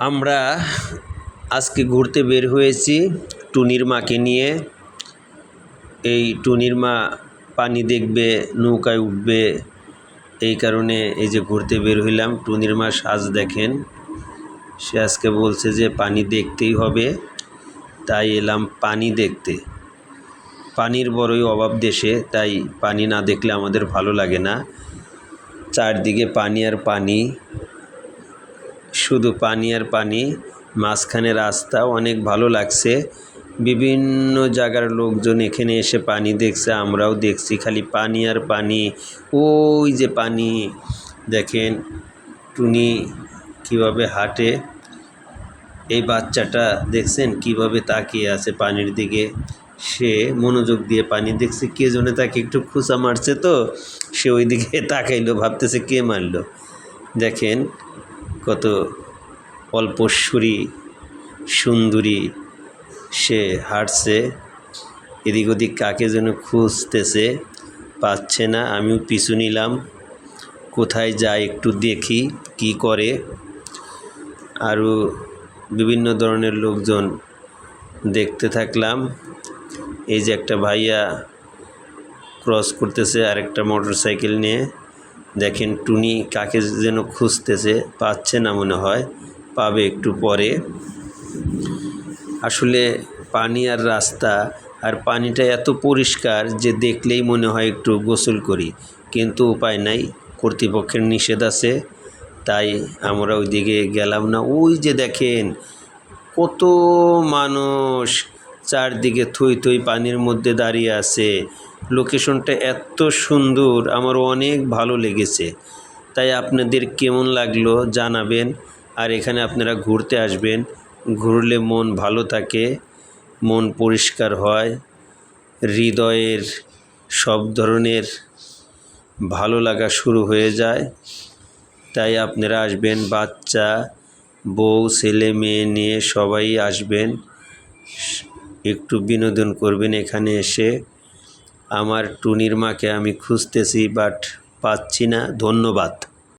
আমরা আজকে ঘুরতে বের হয়েছি টুনির মাকে নিয়ে। এই টুনির মা পানি দেখবে, নৌকায় উঠবে, এই কারণে এই যে ঘুরতে বের হইলাম। টুনির মা সাজ দেখেন, সে আজকে বলছে যে পানি দেখতেই হবে, তাই এলাম পানি দেখতে। পানির বড়ই অভাব দেশে, তাই পানি না দেখলে আমাদের ভালো লাগে না। চারদিকে পানি আর পানি, শুধু পানি আর পানি, মাঝখানে রাস্তা। অনেক ভালো লাগছে। বিভিন্ন জায়গার লোকজন এখানে এসে পানি দেখছে, আমরাও দেখছি। খালি পানি আর পানি, ওই যে পানি দেখেন। টুনি কিভাবে হাঁটে, এই বাচ্চাটা দেখছেন কিভাবে তাকিয়ে আছে পানির দিকে। সে মনোযোগ দিয়ে পানি দেখছে। কে জনে তাকে একটু খোঁচা মারছে, তো সে ওই দিকে তাকাইলো, ভাবতেছে কে মারলো। দেখেন কত অল্পস্বরী সুন্দরী সে হাঁটছে, এদিক ওদিক কাকে যেন খুঁজতেছে, পাচ্ছে না। আমিও পিছু নিলাম, কোথায় যায় একটু দেখি কি করে। আরও বিভিন্ন ধরনের লোকজন দেখতে থাকলাম। এই যে একটা ভাইয়া ক্রস করতেছে আরেকটা মোটর সাইকেল নিয়ে। দেখেন টুনি কাকে যেন খুঁজতেছে, পাচ্ছে না মনে হয়, পাবে একটু পরে। আসলে পানি আর রাস্তা, আর পানিটা এত পরিষ্কার যে দেখলেই মনে হয় একটু গোসল করি, কিন্তু উপায় নাই, কর্তৃপক্ষের নিষেধ আছে, তাই আমরা ওইদিকে গেলাম না। ওই যে দেখেন কত মানুষ চারদিকে থই থই পানির মধ্যে দাঁড়িয়ে আছে। লোকেশনটা এত সুন্দর, আমার অনেক ভালো লেগেছে। তাই আপনাদের কেমন লাগলো জানাবেন। আর এখানে আপনারা ঘুরতে আসবেন, ঘুরলে মন ভালো থাকে, মন পরিষ্কার হয়, হৃদয়ের সব ধরনের ভালো লাগা শুরু হয়ে যায়। তাই আপনারা আসবেন, বাচ্চা, বউ, ছেলে মেয়ে নিয়ে সবাই আসবেন, একটু বিনোদন করবেন এখানে এসে। আমার টুনির মাকে আমি খুঁজতেছি, বাট পাচ্ছি না। ধন্যবাদ।